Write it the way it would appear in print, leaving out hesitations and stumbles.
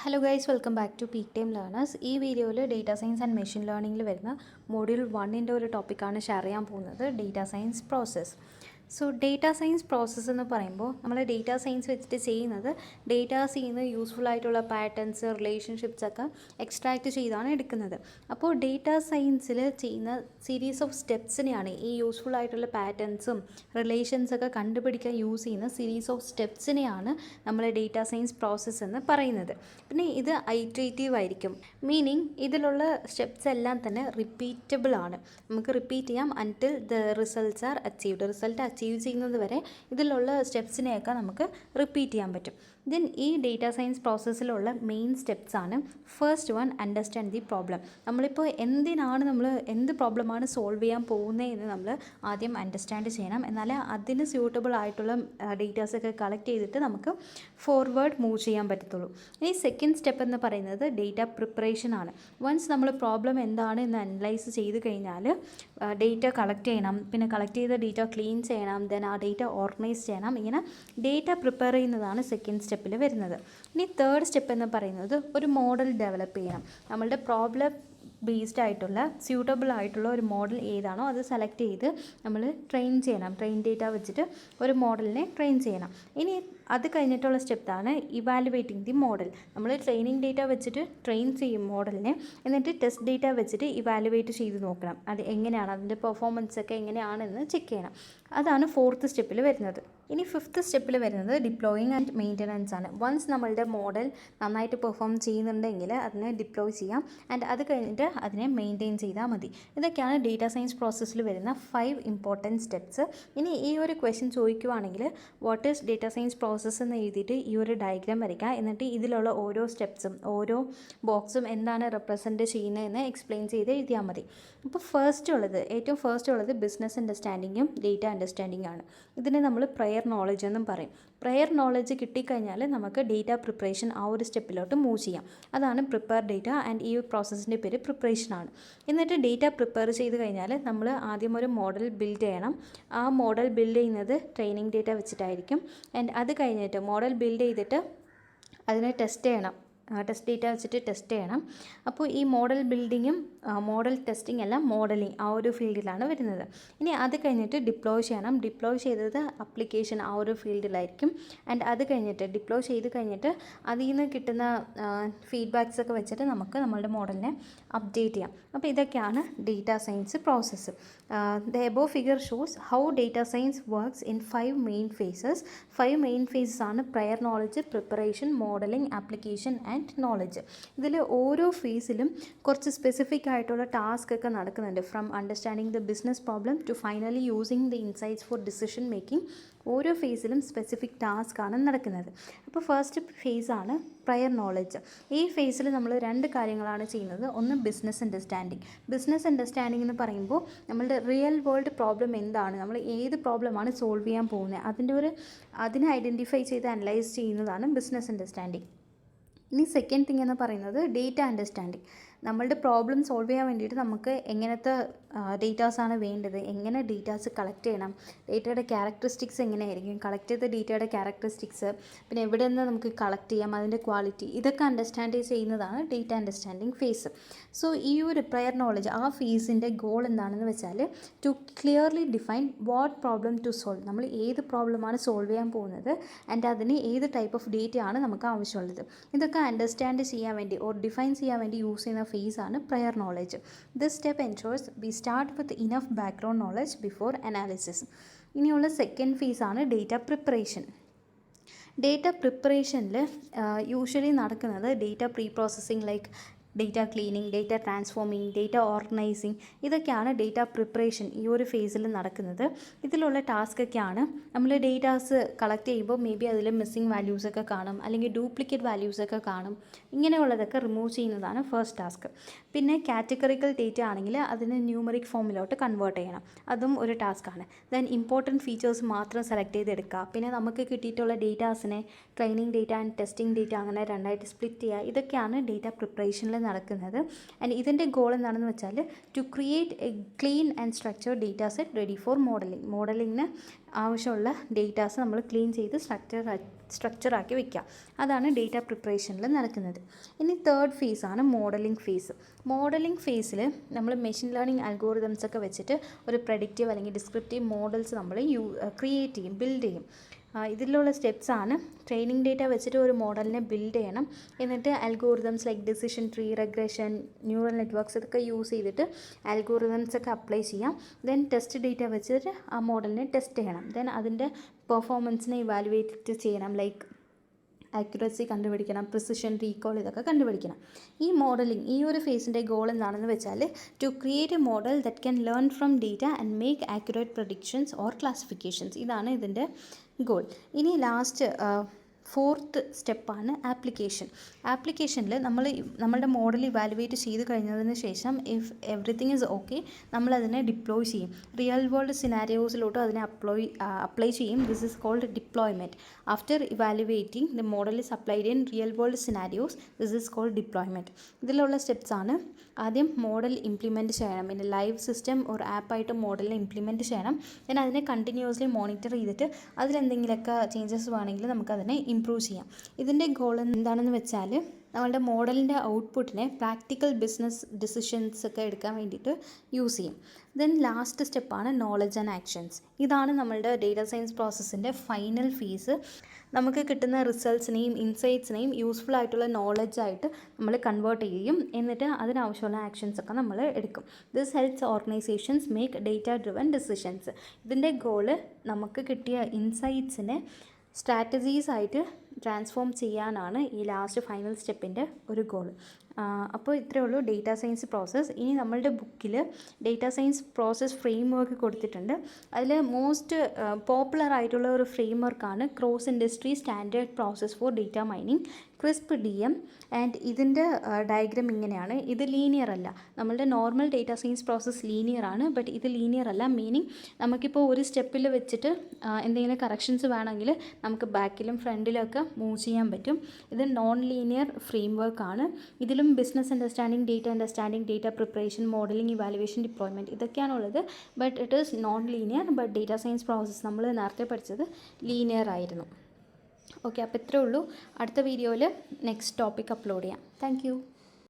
Hello guys, welcome back to peak time learners. ഈ വീഡിയോയിൽ data science and machine ലേണിംഗിൽ വരുന്ന മോഡ്യൂൾ 1ൻ്റെ ഒരു ടോപ്പിക്കാണ് ഷെയർ ചെയ്യാൻ പോകുന്നത്, data science process. So data science process എന്ന് പറയുമ്പോൾ നമ്മൾ ഡേറ്റാ സയൻസ് വെച്ചിട്ട് ചെയ്യുന്നത് ഡേറ്റാസിൽ നിന്ന് യൂസ്ഫുൾ ആയിട്ടുള്ള പാറ്റേൺസ്, റിലേഷൻഷിപ്സ് ഒക്കെ എക്സ്ട്രാക്റ്റ് ചെയ്താണ് എടുക്കുന്നത്. അപ്പോൾ ഡേറ്റാ സയൻസിൽ ചെയ്യുന്ന സീരീസ് ഓഫ് സ്റ്റെപ്സിനെയാണ് ഈ യൂസ്ഫുൾ ആയിട്ടുള്ള പാറ്റേൺസും റിലേഷൻസൊക്കെ കണ്ടുപിടിക്കാൻ യൂസ് ചെയ്യുന്ന സീരീസ് ഓഫ് സ്റ്റെപ്സിനെയാണ് നമ്മൾ ഡേറ്റാ സയൻസ് പ്രോസസ്സ് എന്ന് പറയുന്നത്. പിന്നെ ഇത് ഐറ്ററേറ്റീവ് ആയിരിക്കും, മീനിങ് ഇതിലുള്ള സ്റ്റെപ്സ് എല്ലാം തന്നെ റിപ്പീറ്റബിൾ ആണ്. നമുക്ക് റിപ്പീറ്റ് ചെയ്യാം until the results R achieved. Result achieve ചെയ്യുന്നത് വരെ ഇതിലുള്ള സ്റ്റെപ്സിനെയൊക്കെ നമുക്ക് റിപ്പീറ്റ് ചെയ്യാൻ പറ്റും. ദെൻ ഈ ഡേറ്റാ സയൻസ് പ്രോസസ്സിലുള്ള മെയിൻ സ്റ്റെപ്സ് ആണ്. First one, understand the problem. നമ്മളിപ്പോൾ എന്ത് പ്രോബ്ലമാണ് സോൾവ് ചെയ്യാൻ പോകുന്നത് എന്ന് നമ്മൾ ആദ്യം അണ്ടർസ്റ്റാൻഡ് ചെയ്യണം. എന്നാൽ അതിന് സ്യൂട്ടബിൾ ആയിട്ടുള്ള ഡേറ്റാസൊക്കെ കളക്ട് ചെയ്തിട്ട് നമുക്ക് ഫോർവേഡ് മൂവ് ചെയ്യാൻ പറ്റത്തുള്ളൂ. ഇനി സെക്കൻഡ് സ്റ്റെപ്പ് എന്ന് പറയുന്നത് ഡേറ്റ പ്രിപ്പറേഷൻ ആണ്. വൺസ് നമ്മൾ പ്രോബ്ലം എന്താണ് എന്ന് അനലൈസ് ചെയ്ത് കഴിഞ്ഞാൽ ഡേറ്റ കളക്ട് ചെയ്യണം, പിന്നെ കളക്ട് ചെയ്ത ഡേറ്റ ക്ലീൻ ചെയ്യണം, ദെൻ ആ ഡേറ്റ ഓർഗനൈസ് ചെയ്യണം. ഇങ്ങനെ ഡേറ്റ പ്രിപ്പയർ ചെയ്യുന്നതാണ് സെക്കൻഡ് സ്റ്റെപ്പിൽ വരുന്നത്. ഇനി തേർഡ് സ്റ്റെപ്പ് എന്ന് പറയുന്നത് ഒരു മോഡൽ ഡെവലപ്പ് ചെയ്യണം. നമ്മളുടെ പ്രോബ്ലം ബേസ്ഡ് ആയിട്ടുള്ള സ്യൂട്ടബിൾ ആയിട്ടുള്ള ഒരു മോഡൽ ഏതാണോ അത് സെലക്ട് ചെയ്ത് നമ്മൾ ട്രെയിൻ ചെയ്യണം. ട്രെയിൻ ഡേറ്റ വെച്ചിട്ട് ഒരു മോഡലിനെ ട്രെയിൻ ചെയ്യണം. ഇനി അത് കഴിഞ്ഞിട്ടുള്ള സ്റ്റെപ്പാണ് ഇവാലുവേറ്റിംഗ് ദി മോഡൽ. നമ്മൾ ട്രെയിനിങ് ഡേറ്റ വെച്ചിട്ട് ട്രെയിൻ ചെയ്യും മോഡലിനെ, എന്നിട്ട് ടെസ്റ്റ് ഡേറ്റ വെച്ചിട്ട് ഇവാലുവേറ്റ് ചെയ്ത് നോക്കണം അത് എങ്ങനെയാണ്, അതിൻ്റെ പെർഫോമൻസ് ഒക്കെ എങ്ങനെയാണെന്ന് ചെക്ക് ചെയ്യണം. അതാണ് ഫോർത്ത് സ്റ്റെപ്പിൽ വരുന്നത്. ഇനി ഫിഫ്ത്ത് സ്റ്റെപ്പിൽ വരുന്നത് ഡിപ്ലോയിങ് ആൻഡ് മെയിൻ്റനൻസ് ആണ്. വൺസ് നമ്മളുടെ മോഡൽ നന്നായിട്ട് പെർഫോം ചെയ്യുന്നുണ്ടെങ്കിൽ അതിനെ ഡിപ്ലോയ് ചെയ്യാം, ആൻഡ് അത് കഴിഞ്ഞിട്ട് അതിനെ മെയിൻറ്റെയിൻ ചെയ്താൽ മതി. ഇതൊക്കെയാണ് ഡേറ്റാ സയൻസ് പ്രോസസ്സിൽ വരുന്ന 5 ഇമ്പോർട്ടൻറ്റ് സ്റ്റെപ്സ്. ഇനി ഈ ഒരു ക്വസ്റ്റ്യൻ ചോദിക്കുവാണെങ്കിൽ what is data science process എന്ന് എഴുതിയിട്ട് ഈ ഒരു ഡയഗ്രാം വരയ്ക്കുക. എന്നിട്ട് ഇതിലുള്ള ഓരോ സ്റ്റെപ്സും ഓരോ ബോക്സും എന്താണ് റെപ്രസെൻറ്റ് ചെയ്യുന്നതെന്ന് എക്സ്പ്ലെയിൻ ചെയ്ത് എഴുതിയാൽ മതി. അപ്പോൾ ഏറ്റവും ഫസ്റ്റ് ഉള്ളത് ബിസിനസ് അണ്ടർസ്റ്റാൻഡിങ്ങും ഡേറ്റ അണ്ടർസ്റ്റാൻഡിങ് ആണ്. ഇതിനെ നമ്മൾ പ്രയർ നോളജ് എന്നും പറയും. പ്രയർ നോളജ് കിട്ടിക്കഴിഞ്ഞാൽ നമുക്ക് ഡേറ്റ പ്രിപ്പറേഷൻ ആ ഒരു സ്റ്റെപ്പിലോട്ട് മൂവ് ചെയ്യാം. അതാണ് പ്രിപ്പയർ ഡേറ്റ, ആൻഡ് ഈ പ്രോസസ്സിൻ്റെ പേര് പ്രിപ്പറേഷനാണ്. എന്നിട്ട് ഡേറ്റ പ്രിപ്പയർ ചെയ്ത് കഴിഞ്ഞാൽ നമ്മൾ ആദ്യം ഒരു മോഡൽ ബിൽഡ് ചെയ്യണം. ആ മോഡൽ ബിൽഡ് ചെയ്യുന്നത് ട്രെയിനിങ് ഡേറ്റ വെച്ചിട്ടായിരിക്കും. ആൻഡ് അത് കഴിഞ്ഞിട്ട് മോഡൽ ബിൽഡ് ചെയ്തിട്ട് അതിനെ ടെസ്റ്റ് ചെയ്യണം. ടെസ്റ്റ് ഡേറ്റ വെച്ചിട്ട് ടെസ്റ്റ് ചെയ്യണം. അപ്പോൾ ഈ മോഡൽ ബിൽഡിങ്ങും മോഡൽ ടെസ്റ്റിംഗ് എല്ലാം മോഡലിംഗ് ആ ഒരു ഫീൽഡിലാണ് വരുന്നത്. ഇനി അത് കഴിഞ്ഞിട്ട് ഡിപ്ലോയ് ചെയ്യണം. ഡിപ്ലോയ് ചെയ്തത് അപ്ലിക്കേഷൻ ആ ഒരു ഫീൽഡിലായിരിക്കും. ആൻഡ് അത് കഴിഞ്ഞിട്ട് ഡിപ്ലോയ് ചെയ്ത് കഴിഞ്ഞിട്ട് അതിൽ നിന്ന് കിട്ടുന്ന ഫീഡ്ബാക്സ് ഒക്കെ വെച്ചിട്ട് നമുക്ക് നമ്മളുടെ മോഡലിനെ അപ്ഡേറ്റ് ചെയ്യാം. അപ്പോൾ ഇതൊക്കെയാണ് data science process. The above figure shows how data science works in 5 main phases. 5 main phases ആണ്: prior knowledge, preparation, modelling, application and knowledge. ഇതിൽ ഓരോ ഫേസിലും കുറച്ച് സ്പെസിഫിക് ആയിട്ടുള്ള ടാസ്ക് ഒക്കെ നടക്കുന്നുണ്ട്. From understanding the business problem to finally using the insights for decision making. ഓരോ ഫേസിലും സ്പെസിഫിക് ടാസ്ക് ആണ് നടക്കുന്നത്. അപ്പോൾ ഫസ്റ്റ് ഫേസാണ് പ്രയർ നോളജ്. ഈ ഫേസിൽ നമ്മൾ 2 കാര്യങ്ങളാണ് ചെയ്യുന്നത്. ഒന്ന് ബിസിനസ് അണ്ടർസ്റ്റാൻഡിങ്. ബിസിനസ് അണ്ടർസ്റ്റാൻഡിങ് എന്ന് പറയുമ്പോൾ നമ്മളുടെ റിയൽ വേൾഡ് പ്രോബ്ലം എന്താണ്, നമ്മൾ ഏത് പ്രോബ്ലമാണ് സോൾവ് ചെയ്യാൻ പോകുന്നത്, അതിനെ ഐഡൻറ്റിഫൈ ചെയ്ത് അനലൈസ് ചെയ്യുന്നതാണ് ബിസിനസ് അണ്ടർസ്റ്റാൻഡിങ്. ഇനി സെക്കൻഡ് തിങ് എന്ന് പറയുന്നത് ഡേറ്റ അണ്ടർസ്റ്റാൻഡിങ്. നമ്മളുടെ പ്രോബ്ലം സോൾവ് ചെയ്യാൻ വേണ്ടിയിട്ട് നമുക്ക് എങ്ങനത്തെ ഡേറ്റാസാണ് വേണ്ടത്, എങ്ങനെ ഡേറ്റാസ് കളക്ട് ചെയ്യണം, ഡേറ്റയുടെ ക്യാരക്ടറിസ്റ്റിക്സ് എങ്ങനെയായിരിക്കും, കളക്ട് ചെയ്ത ഡേറ്റയുടെ ക്യാരക്ടറിസ്റ്റിക്സ്, പിന്നെ എവിടെ നിന്ന് നമുക്ക് കളക്ട് ചെയ്യാം, അതിൻ്റെ ക്വാളിറ്റി, ഇതൊക്കെ അണ്ടർസ്റ്റാൻഡ് ചെയ്യുന്നതാണ് ഡേറ്റ അണ്ടർസ്റ്റാൻഡിങ് ഫേസ്. സോ ഈ ഒരു പ്രയർ നോളജ് ആ ഫേസിൻ്റെ ഗോൾ എന്താണെന്ന് വെച്ചാൽ to clearly define what problem to solve. നമ്മൾ ഏത് പ്രോബ്ലമാണ് സോൾവ് ചെയ്യാൻ പോകുന്നത്, ആൻഡ് അതിന് ഏത് ടൈപ്പ് ഓഫ് ഡേറ്റയാണ് നമുക്ക് ആവശ്യമുള്ളത്. ഇതൊക്കെ അണ്ടർസ്റ്റാൻഡ് ചെയ്യാൻ വേണ്ടി ഡിഫൈൻ ചെയ്യാൻ വേണ്ടി യൂസ് ചെയ്യുന്ന ഫേസാണ് prior knowledge. This step ensures we start with enough background knowledge before analysis. ഇനിയുള്ള സെക്കൻഡ് ഫേസാണ് ഡേറ്റ പ്രിപ്പറേഷൻ. ഡേറ്റ പ്രിപ്പറേഷനിൽ യൂഷ്വലി നടക്കുന്നത് data pre processing like data cleaning, data transforming, data organising, ഇതൊക്കെയാണ് ഡേറ്റ പ്രിപ്പറേഷൻ ഈ ഒരു ഫേസിൽ നടക്കുന്നത്. ഇതിലുള്ള ടാസ്കൊക്കെയാണ് നമ്മൾ ഡേറ്റാസ് കളക്ട് ചെയ്യുമ്പോൾ മേ ബി അതിൽ മിസ്സിങ് വാല്യൂസൊക്കെ കാണും, അല്ലെങ്കിൽ ഡ്യൂപ്ലിക്കേറ്റ് വാല്യൂസൊക്കെ കാണും. ഇങ്ങനെയുള്ളതൊക്കെ റിമൂവ് ചെയ്യുന്നതാണ് ഫസ്റ്റ് ടാസ്ക്. പിന്നെ കാറ്റഗറിക്കൽ ഡേറ്റ ആണെങ്കിൽ അതിന് ന്യൂമറിക് ഫോമിലോട്ട് കൺവേർട്ട് ചെയ്യണം, അതും ഒരു ടാസ്ക്കാണ്. ദെൻ ഇമ്പോർട്ടൻറ്റ് ഫീച്ചേഴ്സ് മാത്രം സെലക്ട് ചെയ്തെടുക്കുക. പിന്നെ നമുക്ക് കിട്ടിയിട്ടുള്ള ഡേറ്റാസിനെ training data and testing data അങ്ങനെ 2ആയിട്ട് സ്പ്ലിറ്റ് ചെയ്യുക. ഇതൊക്കെയാണ് ഡേറ്റ പ്രിപ്പറേഷനിൽ നടക്കുന്നത്. ആൻഡ് ഇതിൻ്റെ ഗോൾ എന്താണെന്ന് വെച്ചാൽ to create a clean and structured data set ready for modelling. മോഡലിങ്ങിന് ആവശ്യമുള്ള ഡേറ്റാസ് നമ്മൾ ക്ലീൻ ചെയ്ത് സ്ട്രക്ചറാക്കി വെക്കുക. അതാണ് ഡേറ്റ പ്രിപ്പറേഷനിൽ നടക്കുന്നത്. ഇനി തേർഡ് ഫേസാണ് മോഡലിംഗ് ഫേസ്. മോഡലിംഗ് ഫേസിൽ നമ്മൾ മെഷീൻ ലേണിംഗ് അൽഗോറിതംസ് ഒക്കെ വെച്ചിട്ട് ഒരു പ്രഡിക്റ്റീവ് അല്ലെങ്കിൽ ഡിസ്ക്രിപ്റ്റീവ് മോഡൽസ് നമ്മൾ ക്രിയേറ്റ് ചെയ്യും, ബിൽഡ് ചെയ്യും. ഇതിലുള്ള സ്റ്റെപ്സാണ് ട്രെയിനിങ് ഡേറ്റ വെച്ചിട്ട് ഒരു മോഡലിനെ ബിൽഡ് ചെയ്യണം. എന്നിട്ട് algorithms like decision tree, regression, neural networks ഇതൊക്കെ യൂസ് ചെയ്തിട്ട് അൽഗോറിതംസ് ഒക്കെ അപ്ലൈ ചെയ്യാം. ദെൻ ടെസ്റ്റ് ഡേറ്റ വെച്ചിട്ട് ആ മോഡലിനെ ടെസ്റ്റ് ചെയ്യണം. ദെൻ അതിൻ്റെ പെർഫോമൻസിനെ ഇവാലുവേറ്റ് ചെയ്യണം. ലൈക്ക് ആക്യുറസി കണ്ടുപിടിക്കണം, പ്രിസിഷൻ, റീകോൾ ഇതൊക്കെ കണ്ടുപിടിക്കണം. ഈ മോഡലിംഗ് ഈ ഒരു ഫേസിൻ്റെ ഗോൾ എന്താണെന്ന് വെച്ചാൽ to create a model that can learn from data and make accurate predictions or classifications. ഇതാണ് ഇതിൻ്റെ ഗോൾ. ഇനി ലാസ്റ്റ് ഫോർത്ത് സ്റ്റെപ്പാണ് ആപ്ലിക്കേഷൻ. ആപ്ലിക്കേഷനിൽ നമ്മളുടെ മോഡൽ ഇവാലുവേറ്റ് ചെയ്ത് കഴിഞ്ഞതിന് ശേഷം ഇഫ് എവറിത്തിങ് ഈസ് ഓക്കെ നമ്മളതിനെ ഡിപ്ലോയ് ചെയ്യും. റിയൽ വേൾഡ് സിനാരിയോസിലോട്ട് അതിനെ അപ്ലൈ ചെയ്യും. This is called deployment. After evaluating the model is applied in real world scenarios. This is called deployment. ഇതിലുള്ള സ്റ്റെപ്സാണ് ആദ്യം മോഡൽ ഇംപ്ലിമെൻറ്റ് ചെയ്യണം. പിന്നെ ലൈവ് സിസ്റ്റം ഒരു ആപ്പായിട്ട് മോഡലിനെ ഇംപ്ലിമെൻറ്റ് ചെയ്യണം. പിന്നെ അതിനെ കണ്ടിന്യൂസ്ലി മോണിറ്റർ ചെയ്തിട്ട് അതിലെന്തെങ്കിലുമൊക്കെ ചേഞ്ചസ് വേണമെങ്കിൽ നമുക്കതിനെ ഇംപ്രൂവ് ചെയ്യാം. ഇതിൻ്റെ ഗോൾ എന്താണെന്ന് വെച്ചാൽ നമ്മളുടെ മോഡലിൻ്റെ ഔട്ട്പുട്ടിനെ പ്രാക്ടിക്കൽ ബിസിനസ് ഡിസിഷൻസ് ഒക്കെ എടുക്കാൻ വേണ്ടിയിട്ട് യൂസ് ചെയ്യും. ദെൻ ലാസ്റ്റ് സ്റ്റെപ്പാണ് നോളജ് ആൻഡ് ആക്ഷൻസ്. ഇതാണ് നമ്മളുടെ ഡേറ്റ സയൻസ് പ്രോസസ്സിൻ്റെ ഫൈനൽ ഫേസ്. നമുക്ക് കിട്ടുന്ന റിസൾട്ട്സിനെയും ഇൻസൈറ്റ്സിനെയും യൂസ്ഫുൾ ആയിട്ടുള്ള നോളജായിട്ട് നമ്മൾ കൺവേർട്ട് ചെയ്യും. എന്നിട്ട് അതിനാവശ്യമുള്ള ആക്ഷൻസ് ഒക്കെ നമ്മൾ എടുക്കും. This helps organisations make data driven decisions. ഇതിൻ്റെ ഗോള് നമുക്ക് കിട്ടിയ ഇൻസൈറ്റ്സിനെ സ്ട്രാറ്റജീസ് ആയിട്ട് ട്രാൻസ്ഫോം ചെയ്യാനാണ് ഈ ലാസ്റ്റ് ഫൈനൽ സ്റ്റെപ്പിൻ്റെ ഒരു ഗോൾ. അപ്പോൾ ഇത്രയേ ഉള്ളൂ ഡേറ്റ സയൻസ് പ്രോസസ്സ്. ഇനി നമ്മളുടെ ബുക്കിൽ data science process frame work കൊടുത്തിട്ടുണ്ട്. അതിൽ മോസ്റ്റ് പോപ്പുലർ ആയിട്ടുള്ള ഒരു ഫ്രെയിം വർക്കാണ് cross industry standard process four data mining, crisp DM. And ഇതിൻ്റെ ഡയഗ്രാം ഇങ്ങനെയാണ്. ഇത് ലീനിയർ അല്ല. നമ്മളുടെ normal data science process linear ആണ്, ബട്ട് ഇത് ലീനിയർ അല്ല. മീനിങ് നമുക്കിപ്പോൾ ഒരു സ്റ്റെപ്പിൽ വെച്ചിട്ട് എന്തെങ്കിലും കറക്ഷൻസ് വേണമെങ്കിൽ നമുക്ക് ബാക്കിലും ഫ്രണ്ടിലും ഒക്കെ മൂവ് ചെയ്യാൻ പറ്റും. ഇത് നോൺ ലീനിയർ ഫ്രെയിം വർക്കാണ്. ഇതിലും business understanding, data understanding, data preparation, modelling, evaluation, deployment ഇതൊക്കെയാണുള്ളത്. But it is non linear. But data science process നമ്മൾ നേരത്തെ പഠിച്ചത് ലീനിയർ ആയിരുന്നു. ഓക്കെ, അപ്പോൾ ഇത്രയേ ഉള്ളൂ. അടുത്ത വീഡിയോയിൽ നെക്സ്റ്റ് ടോപ്പിക് അപ്ലോഡ് ചെയ്യാം. താങ്ക്